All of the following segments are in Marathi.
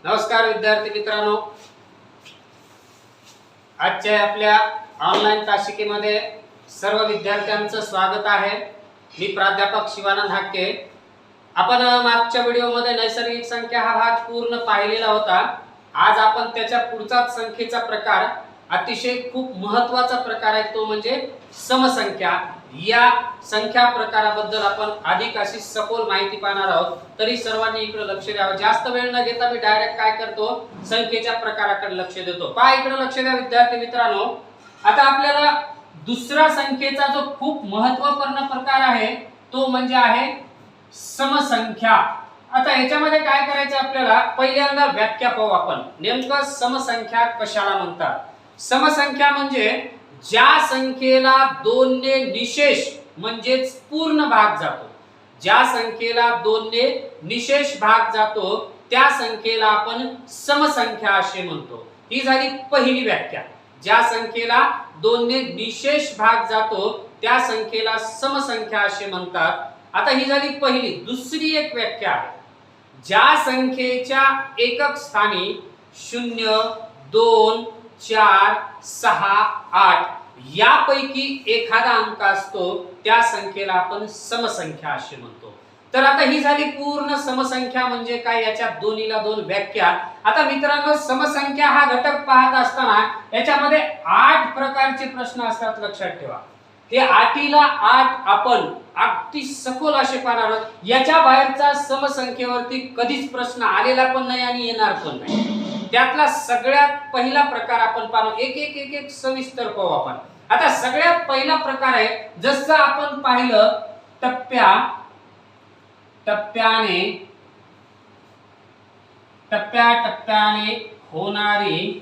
नमस्कार विद्यार्थी मित्रांनो, आजच्या आपल्या ऑनलाईन तासिकेमध्ये सर्व विद्यार्थ्यांचं स्वागत आहे। मी प्राध्यापक शिवानंद हाके। आपण मागच्या व्हिडिओमध्ये नैसर्गिक संख्या हा भाग पूर्ण पाहिलेला होता। आज आपण त्याच्या पुढचा संख्येचा प्रकार, अतिशय खूप महत्त्वाचा प्रकार आहे, तो म्हणजे समसंख्या। या संख्या प्रकाराबद्दल आपण अधिक अशी सखोल माहिती पाहणार आहोत। तरी सर्वांनी इकडे लक्ष द्यावं। जास्त वेळ न घेता मी डायरेक्ट काय करतो, संख्येच्या प्रकाराकडे लक्ष देतो। पहा इकडे लक्ष द्या विद्यार्थी मित्रांनो। आता आपल्याला दुसरा संख्येचा जो खूप महत्त्वपूर्ण प्रकार आहे तो म्हणजे आहे समसंख्या। आता याच्यामध्ये काय करायचं आपल्याला, पहिल्यांदा व्याख्या पाहू आपण। नेमकं समसंख्या कशाला म्हणतात? समसंख्या म्हणजे ज्या संख्येला 2 ने निशेष म्हणजेच पूर्ण भाग जातो, ज्या संख्येला 2 ने निशेष भाग जातो त्या संख्येला आपण समसंख्या असे म्हणतो। ही झाली पहिली व्याख्या। ज्या संख्येला 2 ने निशेष भाग जातो त्या संख्येला समसंख्या असे म्हणतात। आता ही झाली पहिली। दुसरी एक व्याख्या आहे, ज्या संख्येच्या एकक स्थानी 0, 2, 4, 6, 8 यापैकी एखादा अंक असतो त्या संख्येला आपण समसंख्या असे म्हणतो। तर आता ही झाली पूर्ण समसंख्या म्हणजे काय, याच्या दोन्हीला दोन व्याख्या। आता मित्रांनो, समसंख्या हा घटक पाहत असताना याच्यामध्ये 8 प्रकारचे प्रश्न असतात, लक्षात ठेवा। हे 8ला 8 आपण अगदी सखोल असे पाहणार आहोत। याच्या बाहेरचा समसंख्येवरती कधीच प्रश्न आलेला पण नाही आणि येणार पण नाही। त्यातला सगळ्यात पहिला प्रकार आपण पाहू, एक सविस्तर पाहू आपण। आता सगळ्यात पहिला प्रकार आहे, जसं आपण पाहिलं टप्प्याटप्प्याने होणारी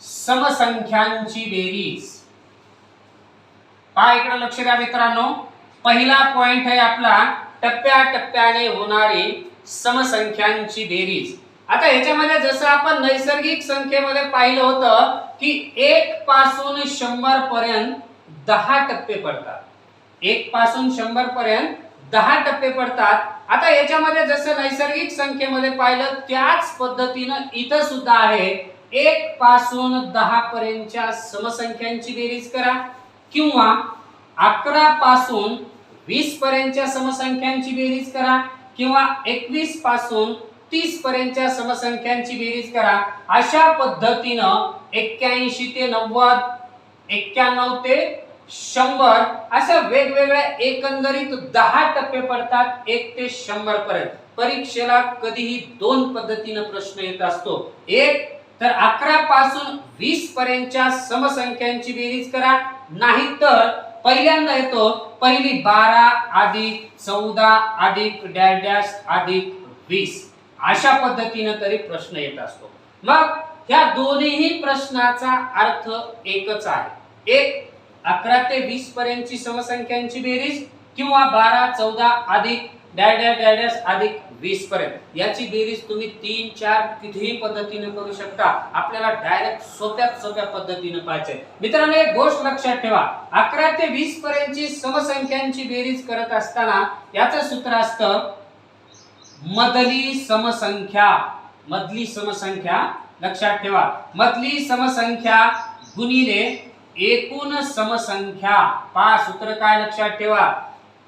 समसंख्यांची बेरीज। पहा इकडे लक्ष द्या मित्रांनो, पहिला पॉइंट आहे आपला टप्प्याटप्प्याने होणारी समसंख्यांची बेरीज। आता याच्यामध्ये जसं आपण नैसर्गिक संख्येमध्ये पाहिलं होतं की 1 पासून 100 पर्यंत 10 टप्पे पडतात। 1 पासून 100 पर्यंत 10 टप्पे पडतात। आता याच्यामध्ये जसं नैसर्गिक संख्येमध्ये पाहिलं त्याच पद्धतीनं इथं सुद्धा आहे। 1 पासून 10 पर्यंतच्या समसंख्यांची बेरीज करा, किंवा 11 पासून 20 पर्यंतच्या समसंख्यांची बेरीज करा, किंवा 21 पासून 30 पर्यंतच्या समसंख्यांची बेरीज करा। अशा पद्धतीनं 81 ते 90, 91 ते 100 अशा वेगवेगळ्या एकंदरीत 10 टप्पे पडतात 1 ते 100 पर्यंत। परीक्षेला कधीही 2 पद्धतीने प्रश्न येत असतो। एक तर 11 पासून 20 पर्यंतच्या समसंख्यांची बेरीज करा, नाहीतर पहिल्यांदा येतो पहिली 12 अधिक 14 अधिक डॅश डॅश अधिक 20 अशा पद्धतीने तरी प्रश्न येत असतो। मग ह्या दोन्ही प्रश्नाचा अर्थ एकच आहे। एक 11 ते 20 पर्यंतची समसंख्यांची बेरीज, किंवा 12, 14 अधिक डॅश डॅश डॅश डॅश अधिक 20 पर्यंत याची बेरीज तुम्ही 3, 4 कितीही पद्धतीने करू शकता। आपल्याला डायरेक्ट सोप्यात सोप्या पद्धतीने पाहायचे। मित्रांनो, एक गोष्ट लक्षात ठेवा, 11 ते 20 पर्यंतची समसंख्यांची बेरीज करत असताना याचं सूत्र असतं मधली समसंख्या। मधली समसंख्या लक्षात ठेवा, मधली समसंख्या गुणिले एकूण समसंख्या। पहा सूत्र काय लक्षात ठेवा,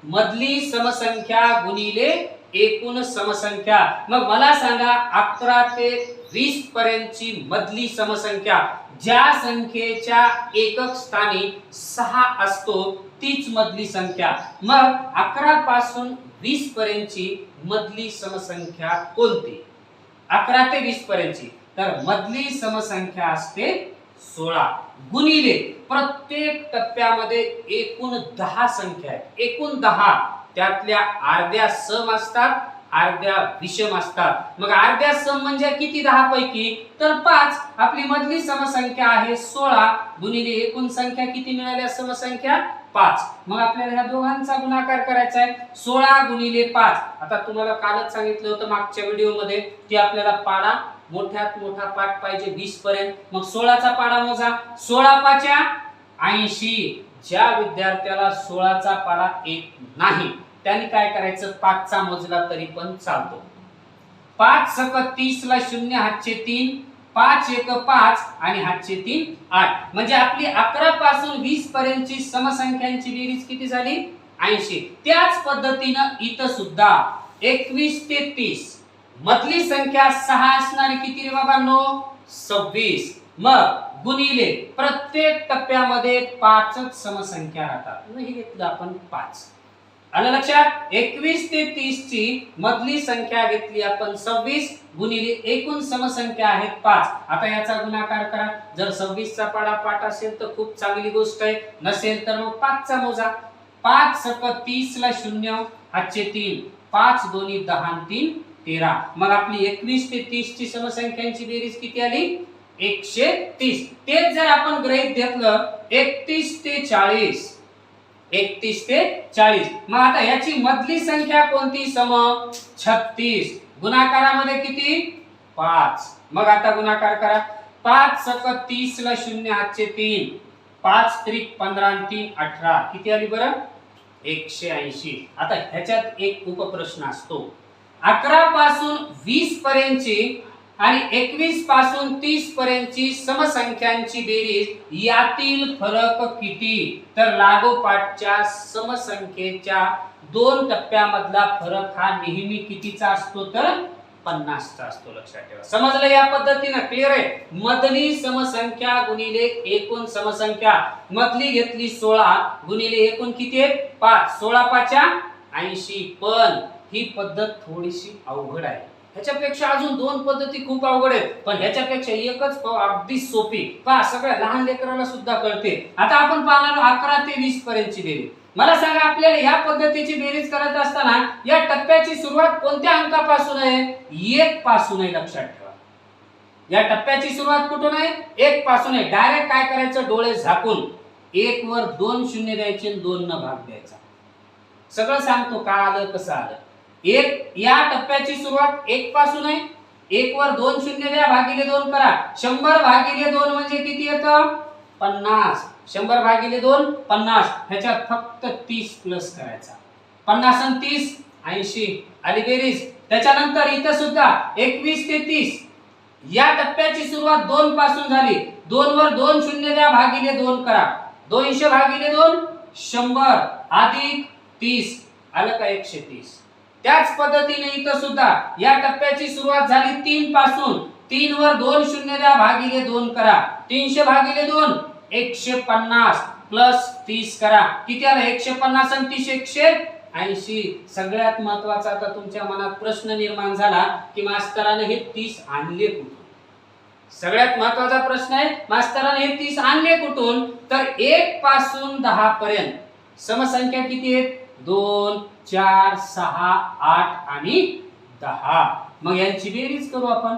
मधली समसंख्या गुणिले एकूण समसंख्या। मग मला सांगा, 11 ते 20 पर्यंतची मधली समसंख्या, ज्या संख्येच्या एकक स्थानी 6 असतो तीच मधली संख्या। मग 11 पासून 20 पर्यंतची मधली समसंख्या कोणती? 11 ते 20 पर्यंतची, तर मधली समसंख्या असते 16 गुणिले प्रत्येक टप्प्यामध्ये एकूण 10 संख्या आहेत। एकूण 10, त्यातल्या अर्ध्या सम असतात, अर्ध्या विषम असतात। मग अर्ध्या सम म्हणजे किती 10 पैकी? तर 5। आपली मधली समसंख्या आहे 16 गुणिले एकूण संख्या किती मिळाल्या? समसंख्या 5। मग आपल्याला ह्या दोघांचा गुणाकार करायचा आहे, 16 गुणिले 5। आता तुम्हाला कालच सांगितलं होतं मागच्या व्हिडिओमध्ये की आपल्याला पाडा मोठ्यात मोठा पाठ पाहिजे 20 पर्यंत। मग 16चा पाडा मोजा, 16 पाच्या 80। ज्या विद्यार्थ्याला 16चा पाडा येत नाही त्यांनी काय करायचं, 5चा मोजला तरी पण चालतो। 5 सक 30 ला 0 हातचे 3, 5 एक 5 आणि हातचे 3 8. म्हणजे आपली 11 पासून 20 पर्यंतची समसंख्यांची बेरीज किती झाली? 80. त्याच पद्धतीनं इथं सुद्धा 21 ते 30 मधली संख्या 6 असणारी किती रे बाबांनो? 26. मग गुणिले प्रत्येक टप्प्यामध्ये 5च समसंख्या राहतात. हे घेतलं आपण 5. आलं लक्षात? 21 ते 30 ची मधली संख्या घेतली आपण 26 गुणिले एकूण समसंख्या आहेत 5. आता याचा गुणाकार करा. जर 26 चा पाढा असेल तर खूप चांगली गोष्ट आहे, नसेल तर मग 5 चा मोजा. 5 सक 30 ला 0 हातचे 3, 5 दोन्ही 10 आणि 3 13. मग आपली 21 ते 30 ची समसंख्यांची बेरीज किती आली? 130. तेच जर आपण गृहीत घेतलं 31 ते 40, 31 ते 40. मग आता याची मधली संख्या कोणती? सम 36. गुणाकारामध्ये किती? 5. मग आता गुणाकार करा. 5 सक 30 ला 0 हातचे 3, 5 त्रिक 15 आणि 3 18. किती आली बरं? 180. आता ह्याच्यात एक उपप्रश्न असतो. 11 पासून 20 पर्यंतची आणि 21 पासून 30 पर्यंतची समसंख्यांची बेरीज यातील फरक किती? तर लागोपाठच्या समसंख्येच्या 2 टप्प्यामधला फरक हा नेहमी कितीचा असतो? तर 50 चा असतो. लक्षात ठेवा. समजलं? या पद्धतीने क्लिअर आहे. मधली समसंख्या गुणिले एकूण समसंख्या. मधली घेतली 16 गुणिले एकूण किती आहे? 5. 16 पाच्या 80. पण ही पद्धत थोडीशी अवघड आहे. ह्याच्यापेक्षा अजून 2 पद्धती खूप अवघड आहेत, पण ह्याच्यापेक्षा एकच अगदी सोपी. पहा, सगळ्या लहान लेकरांना सुद्धा कळते. आता आपण पाहणार 11 ते 20 पर्यंतची बेरीज. मला सांगा, आपल्याला या पद्धतीची बेरीज करत असताना या टप्प्याची सुरुवात कोणत्या अंकापासून आहे? 1 पासून आहे. लक्षात ठेवा. या टप्प्याची सुरुवात कुठून आहे? 1 पासून आहे. डायरेक्ट काय करायचं? डोळे झाकून 1 वर 2 शून्य द्यायचे आणि 2 न भाग द्यायचा. सगळं सांगतो का आलं कसं आलं. या टप्प्याची सुरुवात 1 पासून आहे. 1 वर 2 शून्य द्या, भागिले 2 करा. 100 भागिले 2 म्हणजे किती येतं? 50. 100 भागिले 2 50. ह्याच्यात फक्त 30 प्लस करायचा. 50 आणि 30 80 आली बेरीज. त्याच्यानंतर इथं सुद्धा 21 ते 30 या टप्प्याची सुरुवात 2 पासून झाली. 2 वर 2 शून्य द्या, भागिले 2 करा. 200 भागिले 2 100 अधिक 30 आलं का? 130. त्याच पद्धतीने इथं सुद्धा या टप्प्याची सुरुवात झाली 3 पासून. 3 वर 2 शून्य द्या, भागिले 2 करा. 300 भागिले 2 150 प्लस 30 करा. किती आलं? 150 आणि 30 180. सगळ्यात महत्वाचा आता तुमच्या मनात प्रश्न निर्माण झाला की मास्तराने हे 30 आणले कुठून? सगळ्यात महत्वाचा प्रश्न आहे, मास्तराने हे 30 आणले कुठून? तर 1 पासून 10 पर्यंत समसंख्या किती आहेत? 2 4 6 8 आणि 10. मग यांची बेरीज करू आपण.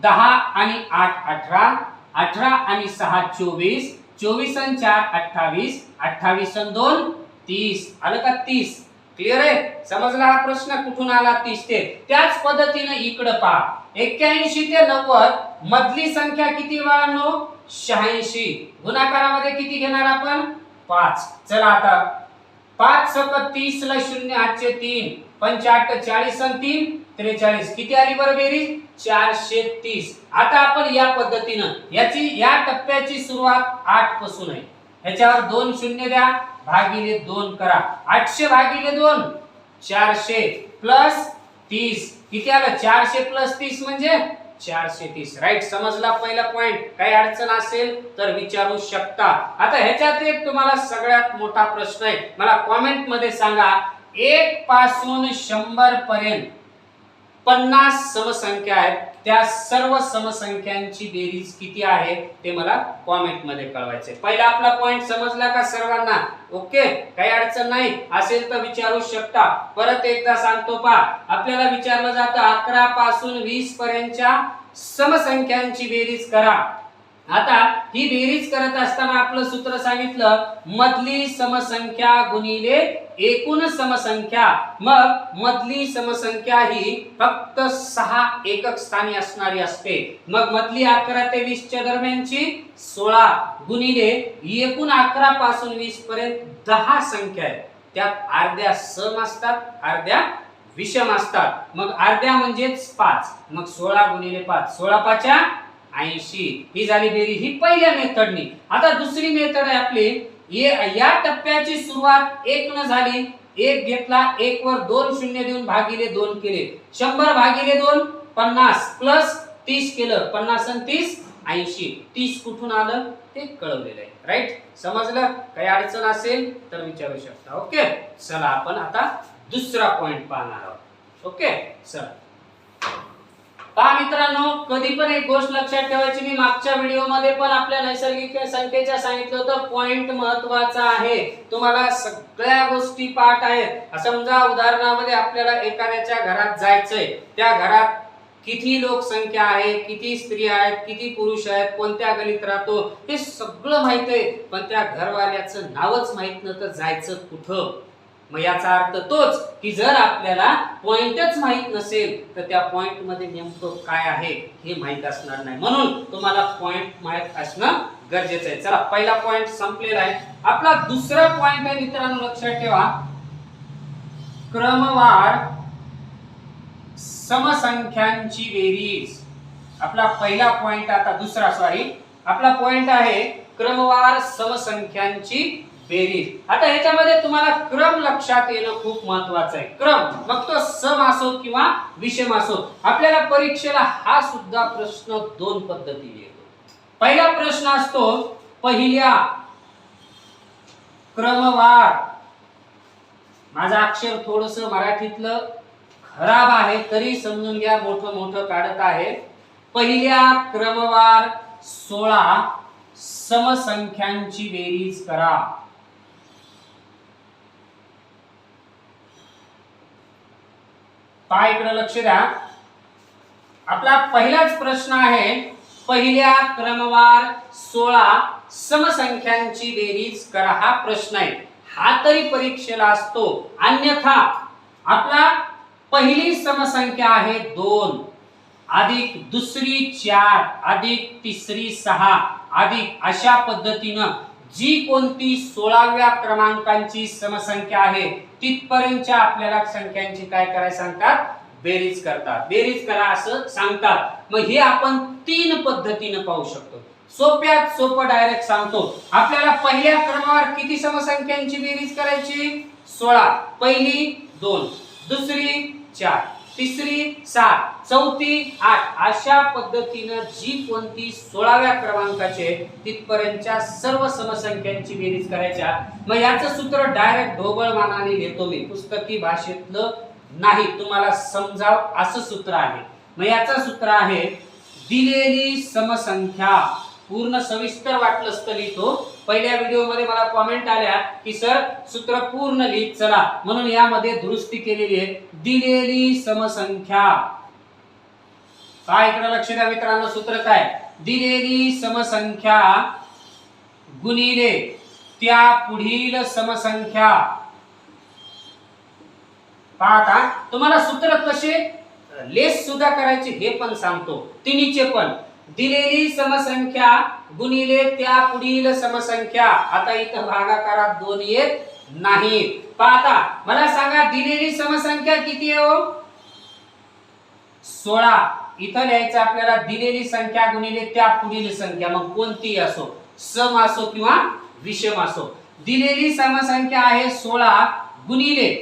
10 आणि 8 18, 18 आणि 6 24, 24 आणि 4 28, 28 आणि 2 30. आलं का? 30. क्लिअर आहे? समजला हा प्रश्न कुठून आला? 30 ते. त्याच पद्धतीने इकडे पहा. 81 ते 90 मधली संख्या किती बाळांनो? 86. गुणाकारामध्ये किती घेणार आपण? 5. चला आता 5 सक 30 ला 0 हातचे 3, 5 8 40 आणि 3 43. किती आली बरं बेरीज? 430. आता आपण या पद्धतीनं या टप्प्याची सुरुवात 8 पासून आहे. ह्याच्यावर 2 शून्य द्या, भागिले 2 करा. 800 भागिले 2 400 प्लस 30. किती आलं? 400 प्लस 30 म्हणजे 430. राईट. समजला पहिला पॉइंट. काही अडचण असेल तर विचारू शकता. आता ह्याच्यात एक तुम्हाला सगळ्यात मोठा प्रश्न आहे. मला कमेंट मध्ये सांगा, 1 पासून 100 पर्यंत 50 समसंख्या आहेत. त्या सर्व समसंख्यांची बेरीज किती आहे ते मला कमेंट मध्ये कळवायचे. पहिला आपला पॉइंट समजला का सर्वांना? ओके. काही अडचण नाही असेल तर विचारू शकता. परत एकदा सांगतो पहा. आपल्याला विचारलं जातं 11 पासून 20 पर्यंतच्या समसंख्यांची बेरीज करा. आता ही बेरीज करत असताना आपलं सूत्र सांगितलं, मधली समसंख्या गुणिले एकूण समसंख्या. मग मधली समसंख्या ही फक्त 6 एकक स्थानी असणारी असते. मग मधली 11 ते 20 च्या दरम्यानची 16 गुणिले एकूण 11 पासून 20 पर्यंत 10 संख्या आहेत. त्यात अर्ध्या सम असतात, अर्ध्या विषम असतात. मग अर्ध्या म्हणजेच 5. मग 16 गुणिले 5, 16 पाच्या 80. ही झाली बेरीज, ही पहिल्या मेथडनी. आता दुसरी मेथड आहे आपली. या टप्प्याची सुरुवात 1 न झाली, 1 घेतला, 1 वर 2 शून्य देऊन भागिले 2 केले. 100 भागिले 2 50 प्लस 30 केलं, 50 आणि 30 80. 30 कुठून आलं ते कळवलेलं आहे. राईट, समजलं? काही अडचण असेल तर विचारू शकता. ओके, चला आपण आता दुसरा पॉइंट पाहणार आहोत. ओके, चला पहा मित्रांनो, कधी पण एक गोष्ट लक्षात ठेवायची, मी मागच्या व्हिडिओमध्ये पण आपल्या नैसर्गिक संख्येच्या सांगितलं होतं, पॉइंट महत्वाचा आहे. तुम्हाला सगळ्या गोष्टी पाठ आहेत. समजा उदाहरणामध्ये आपल्याला एखाद्याच्या घरात जायचंय, त्या घरात किती लोकसंख्या आहे, किती स्त्री आहेत, किती पुरुष आहेत, कोणत्या गलीत राहतो, हे सगळं माहित आहे. पण त्या घरवाल्याचं नावच माहित नव्हतं, जायचं कुठं. मग याचा अर्थ तोच की जर आपल्याला पॉइंटच माहित नसेल तर त्या पॉइंट मध्ये नेमकं काय आहे हे माहित असणार नाही. म्हणून तुम्हाला पॉइंट माहित असणं गरजेचं आहे. चला, पहिला पॉइंट संपलेला आहे. आपला दुसरा पॉइंट आहे मित्रांनो, लक्षात ठेवा, क्रमवार समसंख्यांची बेरीज. आपला पहिला पॉइंट, आता दुसरा, सॉरी, आपला पॉइंट आहे क्रमवार समसंख्यांची बेरीज. आता याच्यामध्ये तुम्हाला क्रम लक्षात येणं खूप महत्वाचं आहे. क्रम, मग तो सम असो किंवा विषम असो. आपल्याला परीक्षेला हा सुद्धा प्रश्न 2 पद्धतीने येतो. पहिला प्रश्न असतो पहिल्या क्रमवार. माझं अक्षर थोडस मराठीतलं खराब आहे तरी समजून घ्या, मोठं मोठं काढत आहे. पहिल्या क्रमवार 16 समसंख्यांची बेरीज करा. पहा, इकडे लक्ष द्या. आपला पहिलाच प्रश्न आहे, पहिल्या क्रमवार 16 समसंख्यांची बेरीज करा. हा प्रश्न आहे. हा तरी परीक्षेला असतो. अन्यथा आपला पहिली समसंख्या आहे 2 अधिक दुसरी 4 अधिक तिसरी 6 अधिक अशा पद्धतीनं जी कोणती 16व्या क्रमांकाची समसंख्या आहे तिथपर्यंतच्या आपल्याला संख्यांची काय करायला सांगतात, बेरीज करतात. बेरीज करा असं सांगतात. मग हे आपण 3 पद्धतीने पाहू शकतो. सोप्यात सोपं डायरेक्ट सांगतो. आपल्याला पहिल्या क्रमावर किती समसंख्यांची बेरीज करायची? 16. पहिली 2, दुसरी 4, तिसरी 7, चौथी 8. अशा पद्धतीनं जी कोणती 16व्या क्रमांकाचे तिथपर्यंतच्या सर्व समसंख्यांची बेरीज करायच्या. मग याचं सूत्र डायरेक्ट ढोबळमानाने घेतो मी, पुस्तकी भाषेतलं नाही, तुम्हाला समजाव असं सूत्र आहे. मग याचं सूत्र आहे दिलेली समसंख्या. पूर्ण सविस्तर वाटलंच तर लिहितो. पहिल्या व्हिडिओमध्ये मला कमेंट आल्या की सर सूत्र पूर्ण लिहित चला, म्हणून यामध्ये दुरुस्ती केलेली आहे. दिलेली समसंख्या. काय, इकडे लक्ष द्या मित्रांनो, सूत्र काय, दिलेली समसंख्या गुणिले त्या पुढील समसंख्या. पाहता, तुम्हाला सूत्र कसे लेस सुद्धा करायचे हे पण सांगतो, तिन्हीचे पण. दिलेली समसंख्या गुणिले त्या पुढील समसंख्या. आता इथं भागाकारात 2 येत नाहीत. पाहता, मला सांगा दिलेली समसंख्या किती आहे हो? 16. इथं लिहायचं आपल्याला दिलेली संख्या गुणिले त्या पुढील संख्या, मग कोणती असो, सम असो किंवा विषम असो. दिलेली समसंख्या आहे 16 गुणिले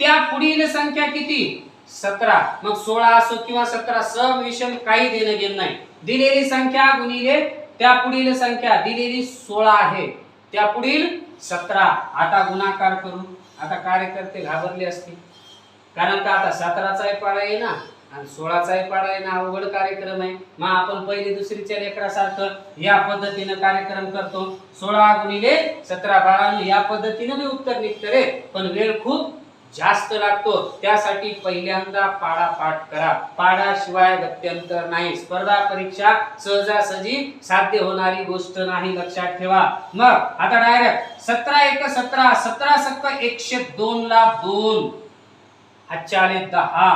त्या पुढील संख्या किती, 17. मग 16 असो किंवा 17, सम विषम काही देणं घेणं नाही. दिलेली संख्या गुणिले त्या पुढील संख्या. दिलेली 16 आहे, त्या पुढील 17. आता गुणाकार करू. आता कार्यकर्ते घाबरले असतील, कारण का आता 17चाही पाडा आहे ना आणि 16चाही पाडा आहे ना, अवघड कार्यक्रम आहे. मग आपण पहिली दुसरीच्या लेकरासारखं या पद्धतीने कार्यक्रम करतो. 16 गुणिले 17. बाळांनो, या पद्धतीने मी उत्तर निघतं रे, पण वेळ खूप जास्त लागतो. त्यासाठी पहिल्यांदा पाडा पाठ करा. पाडाशिवाय गत्यंतर नाही. स्पर्धा परीक्षा सहजासहजी साध्य होणारी गोष्ट नाही, लक्षात ठेवा. मग आता डायरेक्ट 17 1 17, 17 7 102 ला 2, हातच्या आले 10.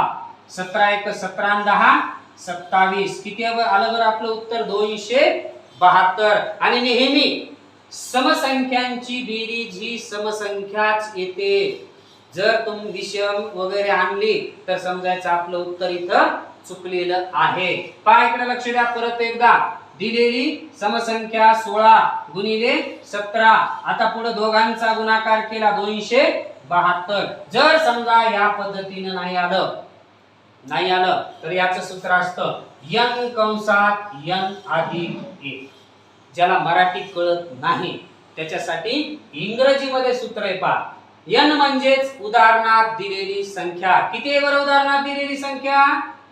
17 1 17 आणि 10 27. किती आलं बरं आपलं उत्तर? 272. आणि नेहमी समसंख्यांची बेरीज ही समसंख्याच येते. जर तुम्ही विषम वगैरे आणली तर समजायचं आपलं उत्तर इथं चुकलेलं आहे. पहा इकडे लक्ष द्या परत एकदा. दिलेली समसंख्या 16 गुणिले 17. आता पुढे दोघांचा गुणाकार केला 272. जर समजा या पद्धतीने नाही आलं तर याचं सूत्र असतं n कंसात n अधिक 1. ज्याला मराठी कळत नाही त्याच्यासाठी इंग्रजीमध्ये सूत्र आहे पहा. n म्हणजेच उदाहरणात दिलेली संख्या. किती आहे बरं उदाहरणात दिलेली संख्या?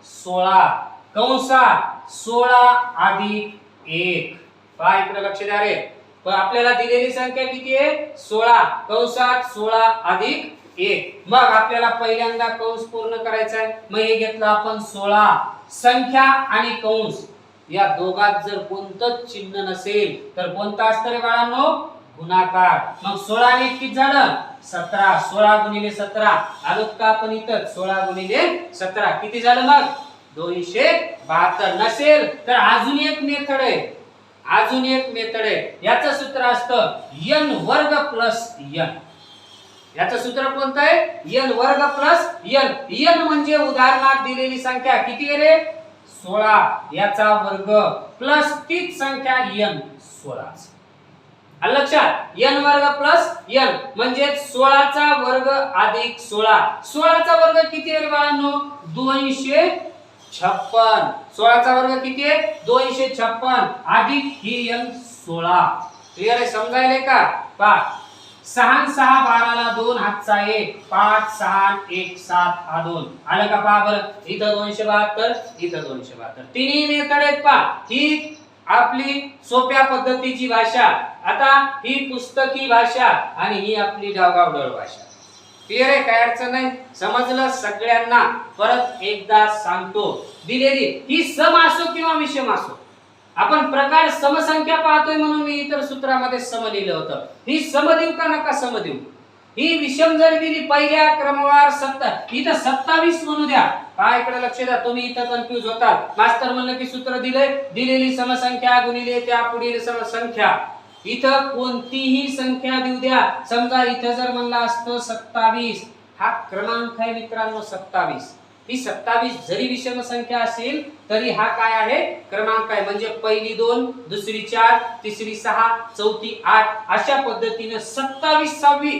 16. कंसात 16 अधिक 1. पहा इकडे लक्ष द्या रे. पण आपल्याला दिलेली संख्या किती आहे? 16. कंसात 16 अधिक 1. मग आपल्याला पहिल्यांदा कंस पूर्ण करायचा आहे. मग हे घेतलं आपण 16. संख्या आणि कंस या दोघात जर कोणतंच चिन्ह नसेल तर कोणतं असतं रे बाळांनो? गुणाकार. मग 16 ने किती झालं? 17. 16 गुणिले 17 आलोत का आपण इथं? 16 गुणिले 17 किती झालं मग? 272. नसेल तर अजून एक मेथड आहे. याचं सूत्र असतं n वर्ग प्लस n. याचं सूत्र कोणतं आहे? n वर्ग प्लस n. n म्हणजे उदाहरणात दिलेली संख्या किती आहे रे? 16. याचा वर्ग प्लस तीच संख्या n 16. आलं लक्षात? n वर्ग प्लस n म्हणजे 16 चा वर्ग अधिक 16. 16 चा वर्ग किती आहे बाळांनो? 256. 16 चा वर्ग किती आहे? 256 अधिक ही n 16. क्लियर आहे? समजायले का? पहा 6 6 12 ला 2 हातचा 1. 5 6 1 7 हा 2. आलं का? पहा बरं. इथं 272 इथं 272. तिन्ही मेथड आहेत पहा. ही आपली सोप्या पद्धतीची भाषा. आता ही पुस्तकी भाषा आणि ही आपली डावगावडळ भाषा. क्लियर आहे? काय अडचण नाही? समजलं सगळ्यांना? परत एकदा सांगतो. दिलेली ही सम असो किंवा विषम असो, आपण प्रकार समसंख्या पाहतोय म्हणून मी इतर सूत्रामध्ये सम लिहिलं होतं. ही सम देऊ का नका सम देऊ? ही विषम जर दिली पहिल्या क्रमवार 70 इथं 27 म्हणू द्या. काय इकडे लक्ष द्या. तुम्ही इथं कन्फ्यूज होतात. मास्तर म्हणलं की सूत्र दिले दिलेली समसंख्या गुणिले त्या पुढील समसंख्या. इथं कोणतीही संख्या देऊ द्या. समजा इथं जर म्हणलं असतं 27. हा क्रमांक आहे मित्रांनो 27. ही 27 जरी विषम संख्या असेल तरी हा काय आहे? क्रमांक आहे. म्हणजे पहिली 2, दुसरी 4, तिसरी 6, चौथी 8 अशा पद्धतीने 27वी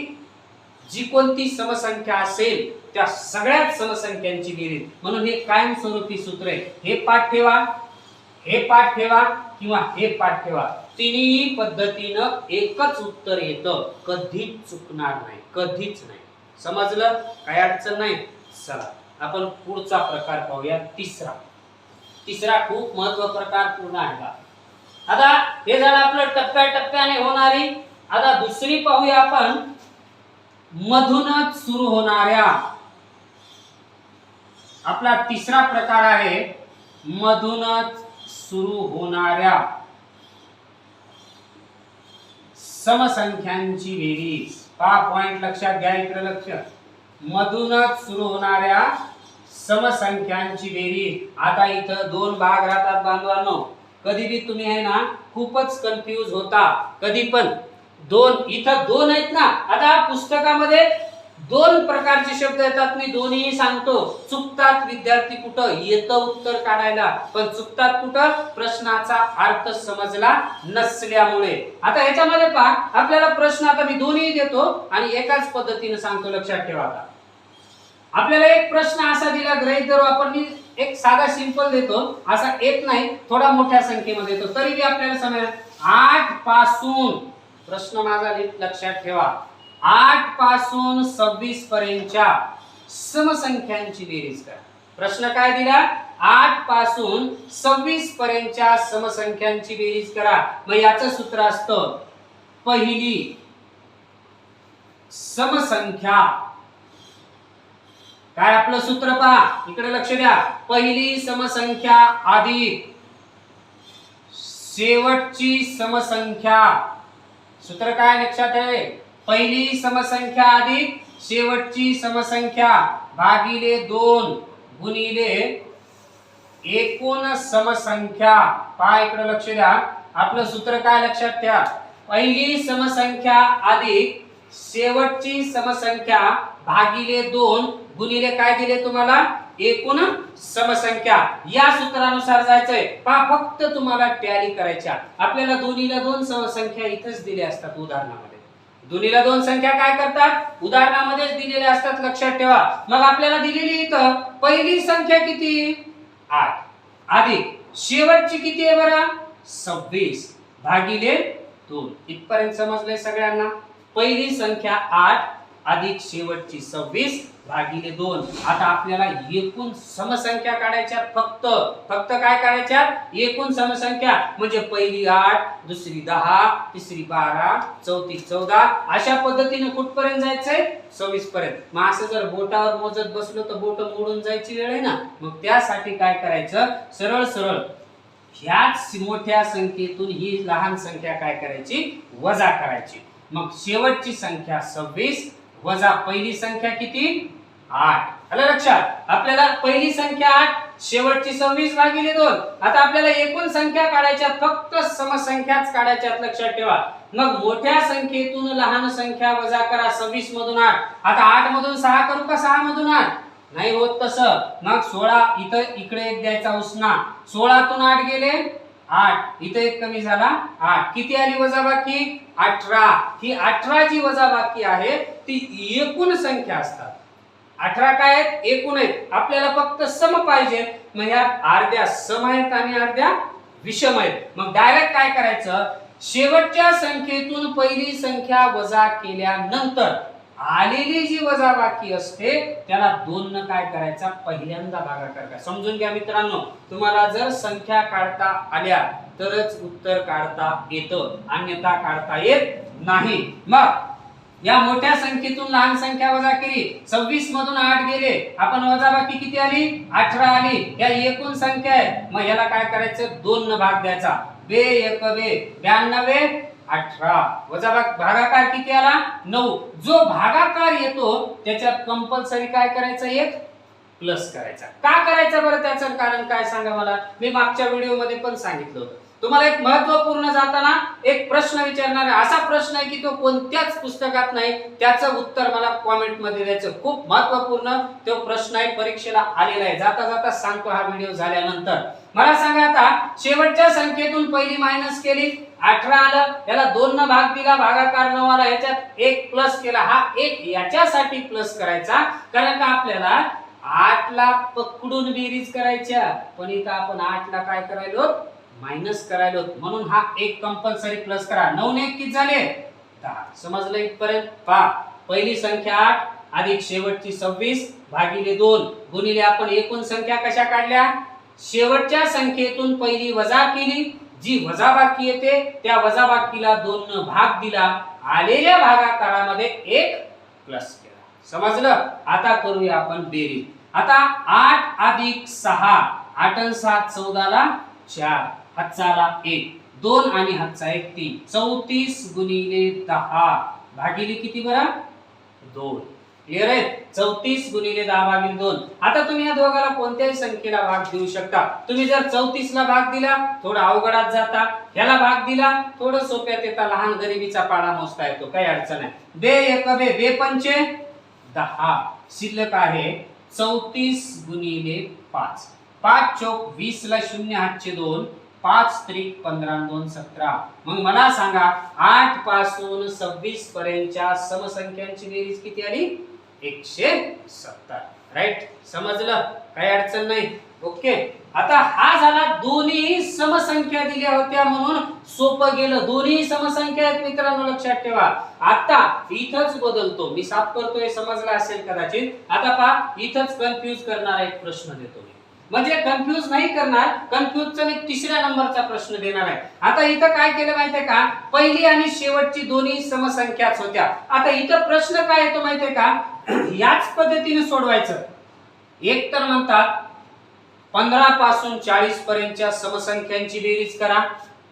जी कोणती समसंख्या असेल त्या सगळ्याच समसंख्यांची बेरीज. म्हणून हे कायमस्वरूपी सूत्र आहे. हे पाठ ठेवा किंवा हे पाठ ठेवा. तिन्ही पद्धतीनं एकच उत्तर येतं. कधीच चुकणार नाही. कधीच नाही. समजलं? काय अडचण नाही. चला आपण पुढचा प्रकार पाहूया. तिसरा खूप महत्त्वाचा प्रकार पूर्ण आहे. आता हे झालं आपलं टप्प्याटप्प्याने होणारी. आता दुसरी पाहूया आपण. मधूनच सुरू होणाऱ्या. आपला तिसरा प्रकार आहे मधूनच सुरू होणाऱ्या समसंख्यांची बेरीज. पहा पॉइंट लक्षात घ्या. इकडे लक्ष. मधूनच सुरू होणाऱ्या समसंख्यांची बेरीज. आता इथं 2 भाग राहतात बांधवांनो. कधी भी तुम्ही आहे ना खूपच कन्फ्यूज होता. कधी पण 2 इथं 2 आहेत ना. आता पुस्तकामध्ये 2 प्रकारचे शब्द येतात. मी दोन्ही सांगतो. चुकतात विद्यार्थी कुठं? येतं उत्तर काढायला, पण चुकतात कुठं? प्रश्नाचा अर्थ समजला नसल्यामुळे. आता ह्याच्यामध्ये पहा आपल्याला प्रश्न आता मी दोन्ही देतो आणि एकाच पद्धतीने सांगतो. लक्षात ठेवा. आता आपल्याला एक प्रश्न असा दिला गृहीत धरू आपण. मी एक साधा सिंपल देतो. असा एक नाही थोडा मोठ्या संख्येमध्ये देतो तरी बी आपल्याला समजेल. 8 पासून प्रश्न माझा लक्षात ठेवा. 8 पासून 26 पर्यंतच्या समसंख्यांची बेरीज करा. प्रश्न काय दिला? 8 पासून 26 पर्यंतच्या समसंख्यांची बेरीज करा. मग याचं सूत्र असतं पहिली समसंख्या. काय आपलं सूत्र पहा. इकडे लक्ष द्या. पहिली समसंख्या अधिक शेवटची समसंख्या. सूत्र काय लक्षात आहे? पहिली समसंख्या अधिक शेवटची समसंख्या भागिले 2 गुणिले एकूण समसंख्या. पहा इकडे लक्ष द्या. आपलं सूत्र काय लक्षात ठेवा. पहिली समसंख्या अधिक शेवटची समसंख्या भागिले 2 गुणिले काय दिले तुम्हाला एकूण समसंख्या. या सूत्रानुसार जायचंय. फक्त तुम्हाला टॅली करायच्या. आपल्याला दोन्हीला 2 समसंख्या इथेच दिल्या असतात उदाहरणामध्ये. दोन्हीला 2 संख्या काय करतात उदाहरणामध्येच दिलेल्या असतात, लक्षात ठेवा. मग आपल्याला दिलेली इथं पहिली संख्या किती 8 अधिक शेवटची किती आहे बरं 26 भागिले 2. इथपर्यंत समजलंय सगळ्यांना. पहिली संख्या 8 अधिक शेवटची 26 भागिले 2. आता आपल्याला एकूण समसंख्या काढायच्या. फक्त काय करायच्या एकूण समसंख्या. म्हणजे पहिली 8 दुसरी 10 तिसरी 12 चौथी 14 अशा पद्धतीने कुठपर्यंत जायचंय 26 पर्यंत. मग असं जर बोटावर मोजत बसलो तर बोट मोडून जायची वेळ आहे ना. मग त्यासाठी काय करायचं सरळ ह्याच मोठ्या संख्येतून ही लहान संख्या काय करायची वजा करायची. मग शेवटची संख्या 26 वजा पहिली संख्या किती 8. आलं लक्षात. आपल्याला पहिली संख्या 8 शेवटची 26 भागिले 2. आता आपल्याला एकूण संख्या काढायच्या. फक्त समसंख्याच काढायच्यात, लक्षात ठेवा. मग मोठ्या संख्येतून लहान संख्या वजा करा. 26 मधून 8. आता 8 मधून 6 करू का 6 मधून 8 नाही होत तसं. मग 16 इथं इकडे एक द्यायचा उसना. 16 तून 8 गेले 8 इथं एक कमी झाला 8. किती आली वजाबाकी 18. ही 18 जी वजाबाकी आहे ती एकूण संख्या असतात. 18 काय आहेत एकूण आहेत. आपल्याला फक्त सम पाहिजे. मग यात अर्ध्या सम आहेत आणि अर्ध्या विषम आहेत. मग डायरेक्ट काय करायचं शेवटच्या संख्येतून पहिली संख्या वजा केल्यानंतर आलेली जी वजाबाकी असते त्याला 2 न काय करायचा पहिल्यांदा भागाकार करा. समजून घ्या मित्रांनो. तुम्हाला जर संख्या काढता आल्या तरच उत्तर काढता येतं, अन्यथा काढता येत नाही. मग या मोठ्या संख्येतून लहान संख्या वजा केली. 26 मधून 8 गेले. आपण वजाबाकी किती आली 18 आली. या एकूण संख्या आहे. मग याला काय करायचं 2 न भाग द्यायचा. बे एक बे 92 18 वजा भागाकार किती आला 9. जो भागाकार येतो त्याच्यात कंपल्सरी काय करायचं एक प्लस करायचा. का करायचा बरं त्याचं कारण काय सांगा मला. मी मागच्या व्हिडिओ मध्ये पण सांगितलं होतं. तुम्हाला एक महत्त्वपूर्ण जाताना एक प्रश्न विचारणार आहे. असा प्रश्न आहे की तो कोणत्याच पुस्तकात नाही. त्याचं उत्तर मला कमेंट मध्ये द्यायचं. खूप महत्त्वपूर्ण तो प्रश्न आहे, परीक्षेला आलेला आहे. जाता सांगतो हा व्हिडिओ झाल्यानंतर. मला सांगा आता शेवटच्या संख्येतून पहिली मायनस केली 18 आलं. याला 2 न भाग दिला भागाकार 9 आला. याच्यात एक प्लस केला. हा एक याच्यासाठी प्लस करायचा कारण का आपल्याला 8 ला पकडून बेरीज करायच्या. पण इथं आपण 8 ला काय करायलो मायनस करायलो. म्हणून हा एक कंपल्सरी प्लस करा. 9 ने 1 किती झाले 10. समजलं इथपर्यंत. पहा पहिली संख्या 8 अधिक शेवटची 26 भागिले 2 गुणिले आपण एकूण संख्या कशा काढल्या शेवटच्या संख्येतून पहिली वजा केली. जी वजाबाकी येते त्या वजाबाकीला 2 न भाग दिला. आलेल्या भागाकारामध्ये एक प्लस केला. समजलं. आता करूया आपण बेरीज. आता 8 अधिक 6 8 आणि 7 14 ला 4 हातचा आला 1 2 आणि हातचा 1 3 34 गुणिले 10 भागिले किती बरं 2. क्लियर आहे. 34 गुणिले 10 भागिले 2. आता तुम्ही या दोघाला कोणत्याही संख्येला भाग देऊ शकता. तुम्ही जर 34 ला भाग दिला थोडा अवघडात जाता. ह्याला भाग दिला थोडं सोप्यात येता. लहान गरिबीचा पाडा मोजता येतो, काही अडचण नाही. बे एक बे बे पंचे 10 शिल्लक आहे 34 गुणिले 5 5 चौक 20 ला 0 हातचे 2 5 त्रिक 15 2 17. मग मला सांगा 8 पासून 26 पर्यंतच्या समसंख्यांची बेरीज किती आली 170. राईट. समजलं, काही अडचण नाही. ओके. आता हा झाला दोन्ही समसंख्या दिल्या होत्या म्हणून सोपं गेलं. दोन्ही समसंख्या आहेत मित्रांनो, लक्षात ठेवा. आता इथंच बदलतो मी, साफ करतोय, समजलं असेल कदाचित. आता पहा इथंच कन्फ्यूज करणारा एक प्रश्न देतो मी. म्हणजे कन्फ्यूज नाही करणार, कन्फ्यूजचा मी तिसऱ्या नंबरचा प्रश्न देणार आहे. आता इथं काय केलं माहितीये का, पहिली आणि शेवटची दोन्ही समसंख्याच होत्या. आता इथं प्रश्न काय येतो माहितीये का, याच पद्धतीने सोडवायचं. एक तर म्हणतात 15 पासून 40 पर्यंतच्या समसंख्यांची बेरीज करा,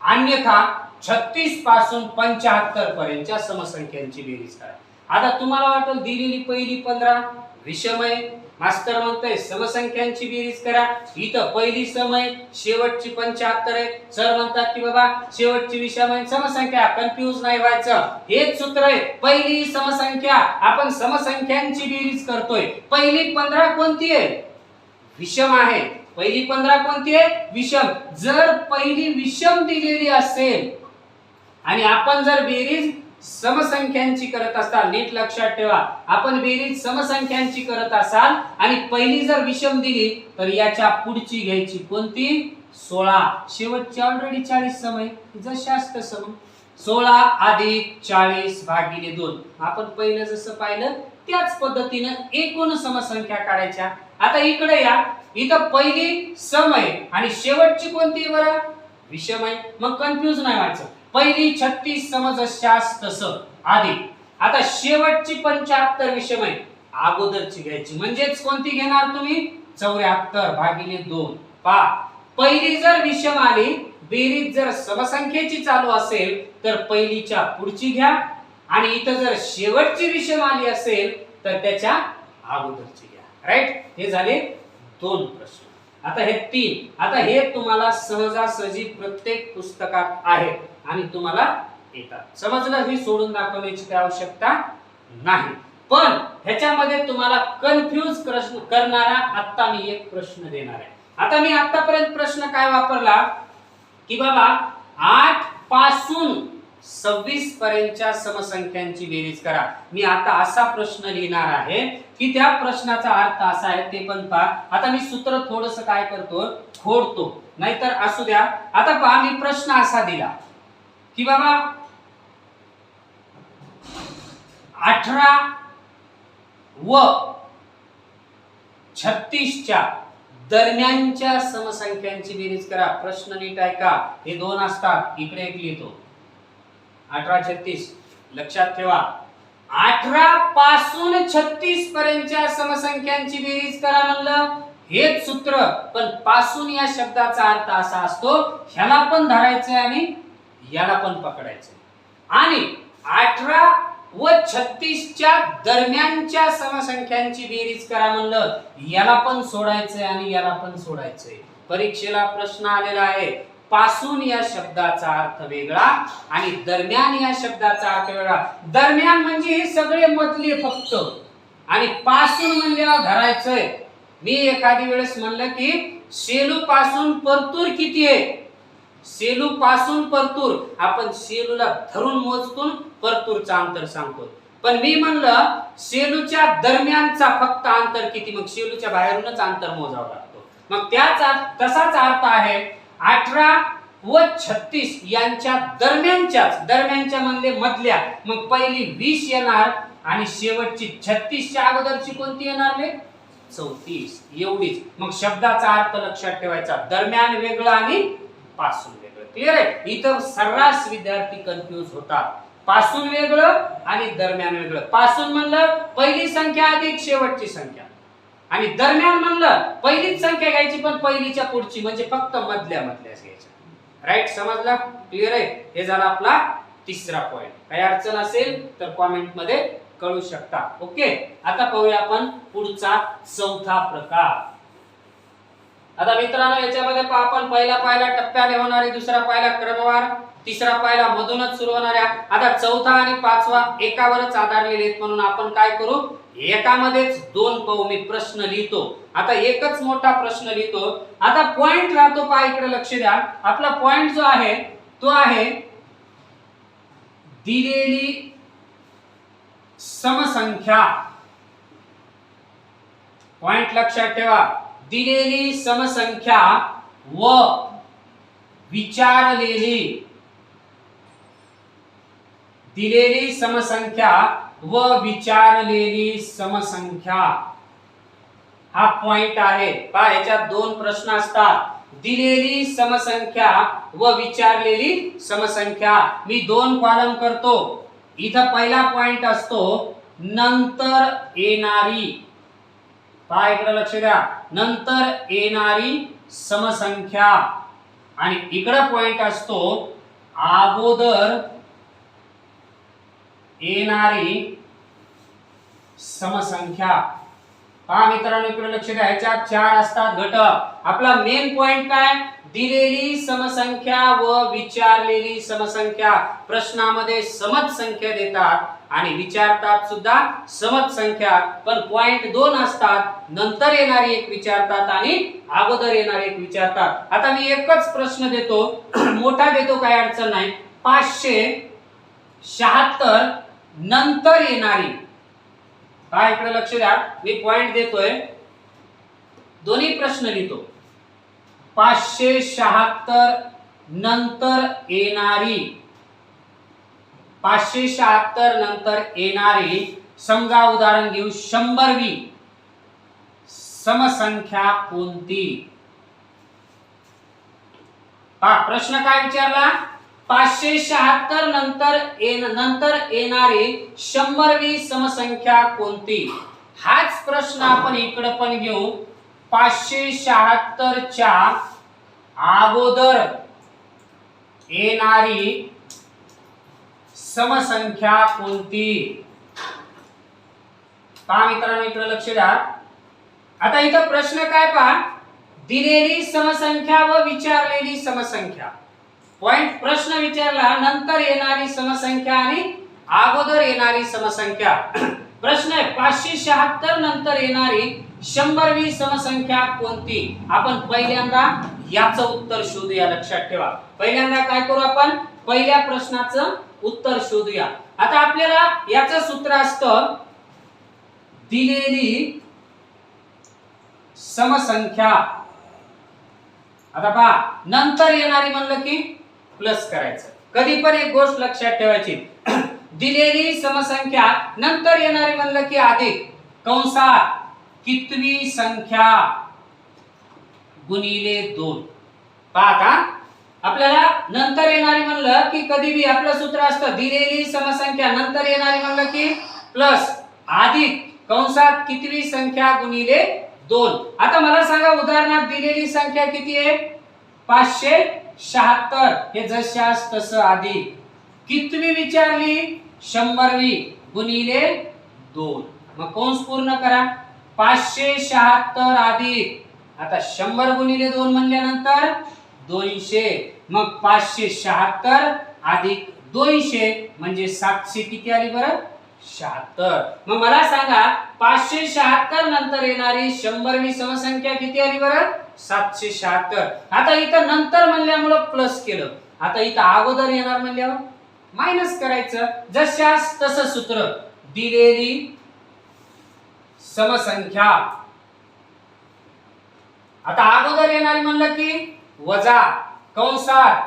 अन्यथा 36 पासून 75 पर्यंतच्या समसंख्यांची बेरीज करा. आता तुम्हाला वाटेल दिलेली पहिली 15 विषम आहे, मास्तर म्हणतोय समसंख्यांची बेरीज करा. इथं पहिली सम आहे, शेवटची 75 आहे. सर म्हणतात की बाबा शेवटची विषम आहे, समसंख्या, कन्फ्यूज नाही व्हायचं. हेच सूत्र आहे. पहिली समसंख्या, आपण समसंख्यांची बेरीज करतोय. पहिली 15 कोणती आहे? विषम आहे. पहिली 15 कोणती आहे? विषम. जर पहिली विषम दिलेली असेल आणि आपण जर बेरीज समसंख्यांची करत असाल, नीट लक्षात ठेवा, आपण बेरीज समसंख्यांची करत असाल आणि पहिली जर विषम दिली तर याच्या पुढची घ्यायची कोणती? 16. शेवटची ऑलरेडी 40 सम आहे, जशास तसं 16 अधिक 40 भागिले 2. आपण पहिलं जसं पाहिलं त्याच पद्धतीने एकूण समसंख्या काढायच्या. आता इकडे या, इथं पहिली सम आहे आणि शेवटची कोणती आहे बरं? विषम आहे. मग कन्फ्यूज नाही व्हायचं. पहिली 36 समजशास तसं अधिक, आता शेवटची 75 विषम आहे, अगोदरची घ्यायची. म्हणजेच कोणती घेणार तुम्ही? 74 भागिले 2. पहा, पहिली जर विषम आली, बेरीज जर समसंख्येची चालू असेल तर पहिलीच्या पुढची घ्या आणि इथं जर शेवटची विषम आली असेल तर त्याच्या अगोदरची घ्या. राईट? हे झाले 2 प्रश्न. आता हे 3. आता हे तुम्हाला सहजासहजी प्रत्येक पुस्तकात आहे आणि तुम्हाला येतात. समजलं? ही सोडून दाखवण्याची काही आवश्यकता नाही. पण ह्याच्यामध्ये तुम्हाला कन्फ्यूज करणारा आता मी एक प्रश्न देणार आहे. आता मी आतापर्यंत प्रश्न काय वापरला की बाबा 8 पासून 26 पर्यंतच्या समसंख्यांची बेरीज करा. मी आता असा प्रश्न लिहिणार आहे की त्या प्रश्नाचा अर्थ असा आहे, ते पण पहा. आता मी सूत्र थोडंसं काय करतो, खोडतो, नाहीतर असू द्या. आता पहा, मी प्रश्न असा दिला की बाबा 18 व 36च्या दरम्यानच्या समसंख्यांची बेरीज करा. प्रश्न नीट ऐका, हे 2 असतात, इकडे एक लिहितो. 18 36 लक्षात ठेवा. 18 पासून 36 पर्यंतच्या समसंख्यांची बेरीज करा म्हणलं, हेच सूत्र. पण पासून या शब्दाचा अर्थ असा असतो, ह्याला पण धरायचंय आणि याला पण पकडायचंय. आणि 18 व 36च्या दरम्यानच्या समसंख्यांची बेरीज करा म्हणलं, याला पण सोडायचंय आणि याला पण सोडायचंय. परीक्षेला प्रश्न आलेला आहे, पासून या शब्दाचा अर्थ वेगळा आणि दरम्यान या शब्दाचा अर्थ वेगळा. दरम्यान म्हणजे हे सगळे मधले फक्त, आणि पासून म्हणल्यावर धरायचंय. मी एखादी वेळेस म्हणलं की सेलू पासून परतूर किती आहे? सेलू पासून परतूर, आपण सेलूला धरून मोजतो, परतूरचा अंतर सांगतो. पण मी म्हणलं सेलूच्या दरम्यानचा फक्त अंतर किती, मग सेलूच्या बाहेरूनच अंतर मोजावं लागतो. मग तसाच अर्थ आहे 18 व 36 यांच्या दरम्यानच्या म्हणजे मधल्या. मग पहिली 20 येणार आणि शेवटची 36च्या अगोदरची कोणती येणार रे? 34. एवढीच. मग शब्दाचा अर्थ लक्षात ठेवायचा, दरम्यान वेगळं आणि पासून वेगळं. क्लिअर आहे? इथं सर्रास विद्यार्थी कन्फ्यूज होतात. पासून वेगळं आणि दरम्यान वेगळं. पासून म्हणलं पहिली संख्या अधिक शेवटची संख्या, आणि दरम्यान म्हणलं पहिलीच संख्या घ्यायची पण पहिलीच्या पुढची, म्हणजे फक्त मधल्याच घ्यायच्या. राईट? समजलं? क्लिअर आहे? हे झाला आपला तिसरा पॉइंट. काही अडचण असेल तर कमेंट मध्ये कळू शकता. ओके, आता पाहूया आपण पुढचा चौथा प्रकार. आता मित्रांनो, याच्यामध्ये आपण पहिला टप्प्याने होणारी, दुसरा पाहिला क्रमवार, तिसरा पाहिला मधूनच सुरू होणाऱ्या. आता चौथा आणि पाचवा एकावरच आधारलेले आहेत, म्हणून आपण काय करू, एकामध्येच 2 पाहू. मी प्रश्न लिहितो. आता एकच मोठा प्रश्न लिहितो. आता पॉइंट राहतो, पहा इकडे लक्ष द्या. आपला पॉइंट जो आहे तो आहे दिलेली समसंख्या. पॉइंट लक्षात ठेवा, दिलेली समसंख्या व विचारलेली, दिलेली समसंख्या व विचारलेली समसंख्या, हा पॉइंट आहे. पहा, याच्यात 2 प्रश्न असतात, दिलेली समसंख्या व विचारलेली समसंख्या. मी 2 कॉलम करतो. इथं पहिला पॉइंट असतो नंतर येणारी, पहा इकडे लक्ष द्या, नंतर येणारी समसंख्या, आणि इकडे पॉइंट असतो अगोदर येणारी समसंख्या. पहा मित्रांनो इकडे लक्ष द्या, ह्याच्यात 4 असतात घटक. आपला मेन पॉइंट काय, दिलेली समसंख्या व विचारलेली समसंख्या. प्रश्नामध्ये समच संख्या देतात आणि विचारतात सुद्धा समच संख्या, पण पॉइंट 2 असतात. नंतर येणारी एक विचारतात आणि अगोदर येणारी एक विचारतात. आता मी एकच प्रश्न देतो, मोठा देतो, काही अडचण नाही. 576 नंतर येणारी, काय इकडे लक्ष द्या, मी पॉइंट देतोय, दोन्ही प्रश्न लिहितो. 576 नंतर येणारी, 576 नंतर येणारी, समजा उदाहरण घेऊ, 100वी समसंख्या कोणती. पहा प्रश्न काय विचारला, 576 नंतर येणारी 100वी समसंख्या कोणती. हाच प्रश्न आपण इकडे पण घेऊ, 576 च्या अगोदर येणारी समसंख्या कोणती. पहा मित्रांनो इकडे लक्ष द्या. आता इथं प्रश्न काय पहा, दिलेली समसंख्या व विचारलेली समसंख्या. पॉइंट प्रश्न विचारला नंतर येणारी समसंख्या आणि अगोदर येणारी समसंख्या. प्रश्न आहे 576 नंतर येणारी 100वी समसंख्या कोणती. आपण पहिल्यांदा याचं उत्तर शोधूया. लक्षात ठेवा, पहिल्यांदा काय करू आपण, पहिल्या प्रश्नाचं उत्तर शोधूया. आता आपल्याला याचं सूत्र असतं, दिलेली समसंख्या. आता पहा नंतर येणारी म्हणलं की प्लस करायचं. कधी पण एक गोष्ट लक्षात ठेवायची, दिलेली समसंख्या नंतर येणारी म्हणलं की अधिक, कंसात कितवी संख्या गुणिले 2. पहा आपल्याला नंतर येणारी म्हणलं की कधी भी आपलं सूत्र असतं, दिलेली समसंख्या नंतर येणारी म्हणलं की प्लस अधिक कंसात कितवी संख्या गुणिले 2. आता मला सांगा उदाहरणार्थ दिलेली संख्या किती आहे, 576. हे जशास तसं अधिक, कितवी विचारली, 100वी गुणिले 2. मग कंस पूर्ण करा, 576 अधिक, आता 100 गुणिले 2 म्हणल्यानंतर 200. मग 576 अधिक 200 म्हणजे 700 किती आली बरं, 76. मग मला सांगा 576 नंतर येणारी 100वी समसंख्या किती आली बरं, 776. आता इथं नंतर म्हणल्यामुळे प्लस केलं, आता इथं अगोदर येणार म्हणल्यावर मायनस करायचं. जशास तसं सूत्र, दिलेली समसंख्या. आता अगोदर येणारी म्हणलं की वजा कंसात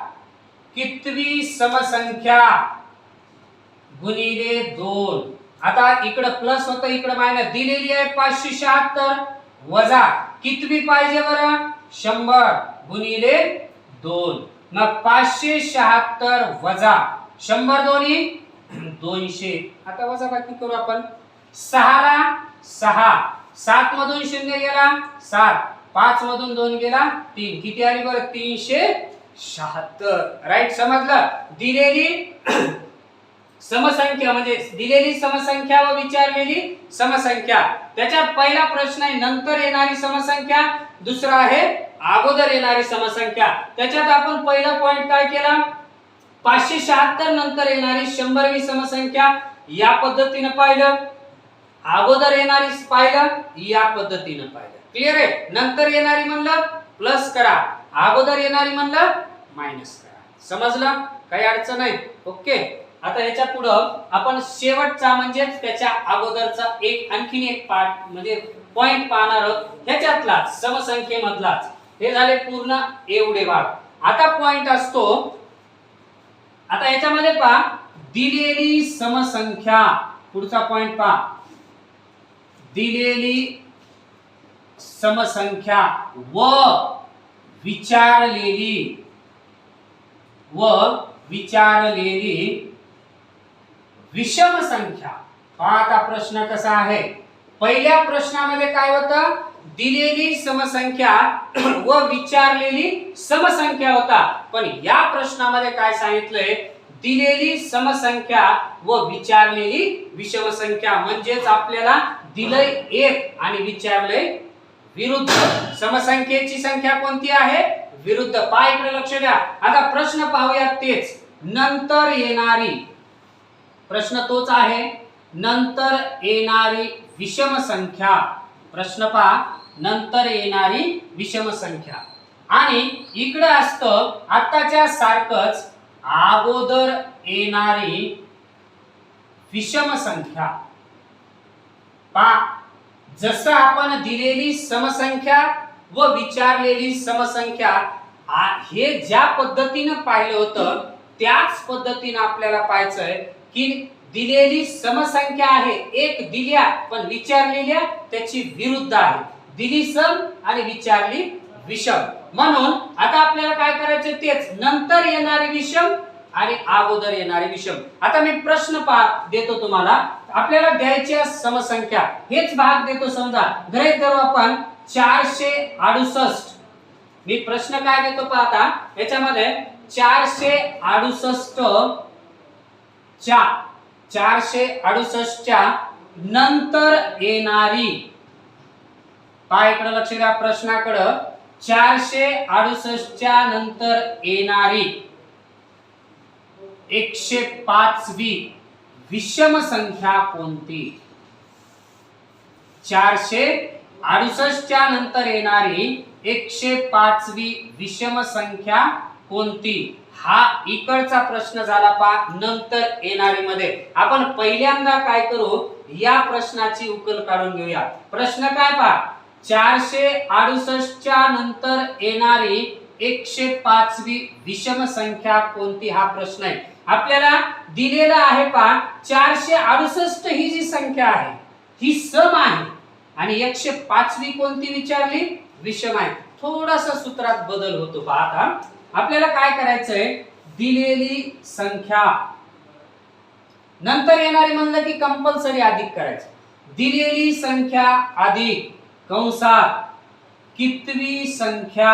कितवी समसंख्या गुणिले 2. आता इकडे प्लस होतं, इकडे मायनस. दिलेली आहे 576 वजा कितवी पाहिजे बरं, 100 गुणिले 2. मग 576 वजा 100 दोन्ही 200. आता वजा बाकी करू आपण. 6 ला 6, 7 मधून 0 गेला 7, 5 मधून 2 गेला 3, किती आली बरं, 376. राईट, समजलं. दिलेली समसंख्या म्हणजे दिलेली समसंख्या व विचारलेली समसंख्या. त्याच्यात पहिला प्रश्न आहे नंतर येणारी समसंख्या, दुसरा आहे अगोदर येणारी समसंख्या. त्याच्यात आपण पहिला पॉइंट काय केला, 576 नंतर येणारी 100वी समसंख्या या पद्धतीने पाहिलं, अगोदर येणारी पाहिलं या पद्धतीने पाहिलं. क्लियर आहे. नंतर येणारी म्हणलं प्लस करा, अगोदर येणारी म्हणलं मायनस करा. समजलं, काही अडचण नाही. ओके. आता याच्या पुढं आपण शेवटचा म्हणजे त्याच्या अगोदरचा आणखीन एक पार्ट म्हणजे पॉइंट पाहणार आहोत, ह्याच्यातलाच समसंख्येमधलाच. हे झाले पूर्ण एवढे भाग. आता पॉइंट असतो, आता याच्यामध्ये पहा दिलेली समसंख्या. पुढचा पॉइंट पहा, दिलेली समसंख्या व विचारलेली विषम संख्या. पहा आता प्रश्न कसा आहे. पहिल्या प्रश्नामध्ये काय होतं, दिलेली समसंख्या व विचारलेली समसंख्या होता. पण या प्रश्नामध्ये काय सांगितलंय, दिलेली समसंख्या व विचारलेली विषम संख्या. म्हणजेच आपल्याला दिलंय 1 आणि विचारलंय विरुद्ध. समसंख्येची संख्या कोणती आहे? विरुद्ध. पहा इकडे लक्ष द्या. आता प्रश्न पाहूया तेच. नंतर येणारी, प्रश्न तोच आहे, नंतर येणारी विषम संख्या. प्रश्न पहा, नंतर येणारी विषम संख्या. आणि इकडे असतं आताच्या सारखंच अगोदर येणारी विषम संख्या. पहा, जसं आपण दिलेली समसंख्या व विचारलेली समसंख्या हे ज्या पद्धतीनं पाहिलं होतं त्याच पद्धतीनं आपल्याला पाहायचंय की दिलेली समसंख्या आहे, एक दिल्या पण विचारलेल्या त्याची विरुद्ध आहे. दिली सम आणि विचारली विषम. म्हणून आता आपल्याला काय करायचं तेच, नंतर येणारी विषम आणि अगोदर येणारी विषम. आता मी प्रश्न देतो तुम्हाला. आपल्याला द्यायच्या समसंख्या हेच भाग देतो. समजा गृहीत धरू आपण 468. मी प्रश्न काय देतो पाहता, याच्यामध्ये 468 च्या नंतर येणारी, पहा इकडे लक्ष द्या प्रश्नाकडे, 468 च्या नंतर येणारी 105 वी विषम संख्या कोणती? 468 च्या नंतर येणारी 105 वी विषम संख्या कोणती? हा इकडचा प्रश्न झाला. पहा नंतर येणारी मध्ये आपण पहिल्यांदा काय करू, या प्रश्नाची उकल काढून घेऊया. प्रश्न काय पहा, 468 च्या नंतर येणारी 105 वी विषम संख्या कोणती? हा प्रश्न आहे. आपल्याला दिलेला आहे पहा 468 ही जी संख्या आहे ही सम आहे आणि 105 वी कोणती विचारली? विषम आहे. थोडासा सूत्रात बदल होतो. पहा आता आपल्याला काय करायचंय, दिलेली संख्या नंतर येणारी म्हणलं की कंपल्सरी अधिक करायचं. दिलेली संख्या अधिक कंसात कितवी संख्या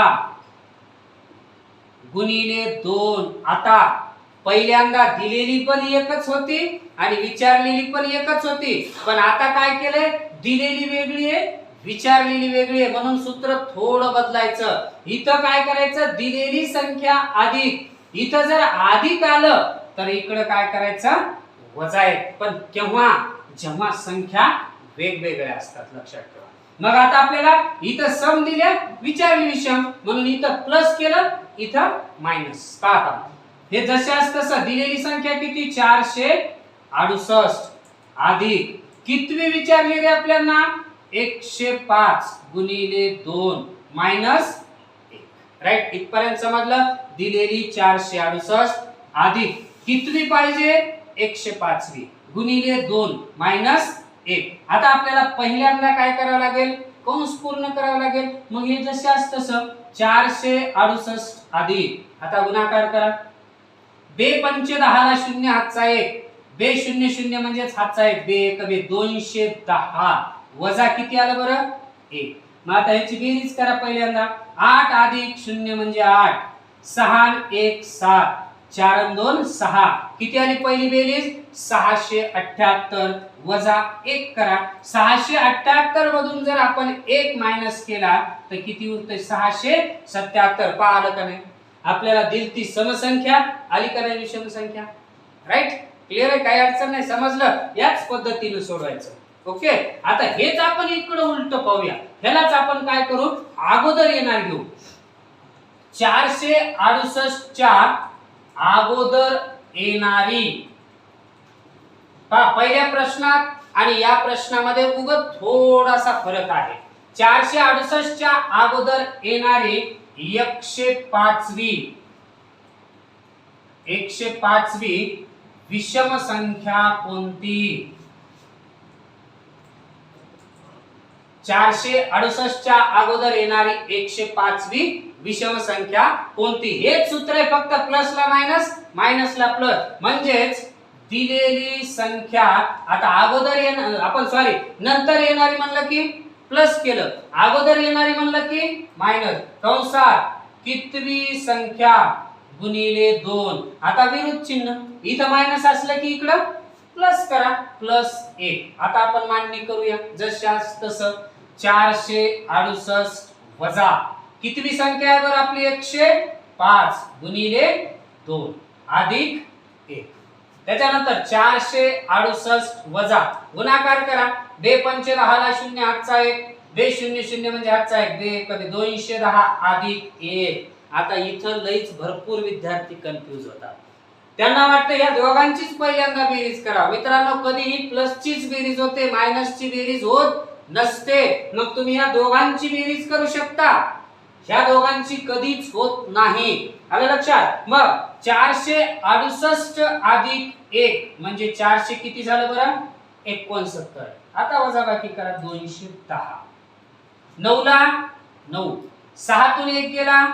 गुणिले 2. आता पहिल्यांदा दिलेली पण एकच होती आणि विचारलेली पण एकच होती, पण आता काय केलंय, दिलेली वेगळी आहे विचारलेली वेगळी आहे, म्हणून सूत्र थोडं बदलायचं. इथं काय करायचं, दिलेली संख्या अधिक, इथं जर अधिक आलं तर इकडे काय करायचं, वजा आहे. पण केव्हा, जेव्हा संख्या वेगवेगळ्या असतात, लक्षात ठेवा. मग आता आपल्याला इथं सम दिल्या, विचारली विषम, म्हणून इथं प्लस केलं, इथं मायनस. पहा हे जसे असतं तसं. दिलेली संख्या किती, 468 अधिक कितवी विचारली रे आपल्याला, 105 गुणिले 2 मायनस 1. राईट, इथपर्यंत समजलं. दिलेली 468 अधिक कितवी पाहिजे, 105 वी गुणिले 2 मायनस 1. आता आपल्याला पहिल्यांदा काय करावं लागेल, कंस पूर्ण करावं लागेल. मग हे जसे असतं तसं 468 अधिक, आता गुणाकार करा. बे पंच 10 ला 0 हातचा 1, बे 0 0 म्हणजेच हातचा 1, बे 1 बे 210 वजा किती आलं बरं, 1. मग आता ह्याची बेरीज करा. पहिल्यांदा 8 अधिक 0 म्हणजे 8, 6 1 7, 4 2 6, किती आली पहिली बेरीज, 678 वजा 1 करा. 678 मधून जर आपण 1 मायनस केला तर किती उरते, 677. पाहिलं का नाही, आपल्याला दिलती समसंख्या आली का नाही विषम संख्या. राईट, क्लिअर आहे, काही अडचण नाही, समजलं. याच पद्धतीने सोडवायचं. ओके, आता हेच आपण इकडे उलट पाहूया. ह्यालाच आपण काय करू, अगोदर येणार घेऊ. 468 च्या अगोदर येणारी, पहिल्या प्रश्नात आणि या प्रश्नामध्ये उगत थोडासा फरक आहे. 468 च्या अगोदर येणारी 105 वी विषम संख्या कोणती. 468 च्या अगोदर येणारी 105 वी विषम संख्या कोणती. हेच सूत्र आहे, फक्त प्लसला मायनस, मायनसला प्लस. म्हणजेच दिलेली संख्या, आता अगोदर येणार आपण नंतर येणारी म्हणलं की प्लस केलं, अगोदर येणारी म्हणलं की मायनस, कंसात कितवी संख्या गुणिले 2. आता विरुद्ध चिन्ह, इथं मायनस असलं की इकडं प्लस करा +1. आता आपण मांडणी करूया जशास तसं. 468 वजा कितवी संख्या आहे बरं आपली 105 गुणिले 2 अधिक 1. त्याच्यानंतर 468 वजा गुणाकार करा. 2 पंचे 10 ला 0 हातचा 1, 2 0 0 म्हणजे हातचा 1, 2 कधी 210 अधिक 1. आता इथं लईच भरपूर विद्यार्थी कन्फ्यूज होतात. त्यांना वाटतं या दोघांचीच पहिल्यांदा बेरीज करा. मित्रांनो कधीही प्लसचीच बेरीज होते, मायनसची बेरीज होत नसते. मग तुम्ही या दोघांची बेरीज करू शकता, ह्या दोघांची कधीच होत नाही. आलं लक्षात? मग 468 अधिक 1 म्हणजे 400 किती झालं बरं 69. आता वजाबाकी करा 210. 9 ला 9, 6 तून 1 गेला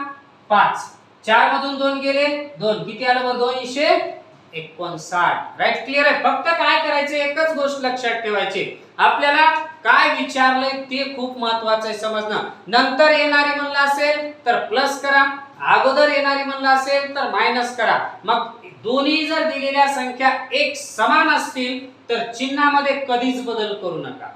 5, 4 मधून 2 गेले 2, किती आलं बरं 259. राईट? क्लिअर आहे? फक्त काय करायचं एकच गोष्ट लक्षात ठेवायची, आपल्याला काय विचारलंय ते खूप महत्वाचं आहे समजणं. नंतर येणारी म्हणलं असेल तर प्लस करा, अगोदर येणारी म्हणलं असेल तर मायनस करा. मग दोन्ही जर दिलेल्या संख्या एक समान असतील तर चिन्हामध्ये कधीच बदल करू नका.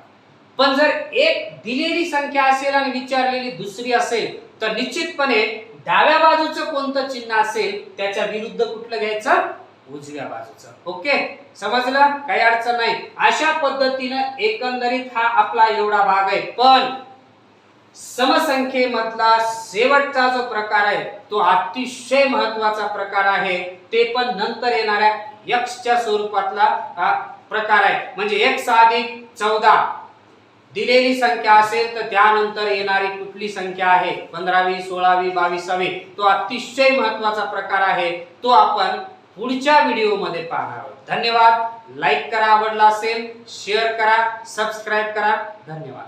पण जर एक दिलेली संख्या असेल आणि विचारलेली दुसरी असेल तर निश्चितपणे डाव्या बाजूचं कोणतं चिन्ह असेल त्याच्या विरुद्ध कुठलं घ्यायचं, उजव्या बाजूचं. ओके, समजलं? काही अडचण नाही. अशा पद्धतीनं एकंदरीत हा आपला एवढा भाग आहे. पण समसंख्येमधला शेवटचा जो प्रकार आहे तो अतिशय महत्वाचा प्रकार आहे. ते पण नंतर येणाऱ्या x च्या स्वरूपातला प्रकार आहे. म्हणजे x अधिक 14 दिलेली संख्या असेल तर त्यानंतर येणारी कुठली संख्या आहे 15वी 16वी 22वी, तो अतिशय महत्वाचा प्रकार आहे. तो आपण पुढच्या व्हिडिओमध्ये पाहणार आहोत. धन्यवाद. लाईक करा आवडला असेल, शेअर करा, सबस्क्राईब करा. धन्यवाद.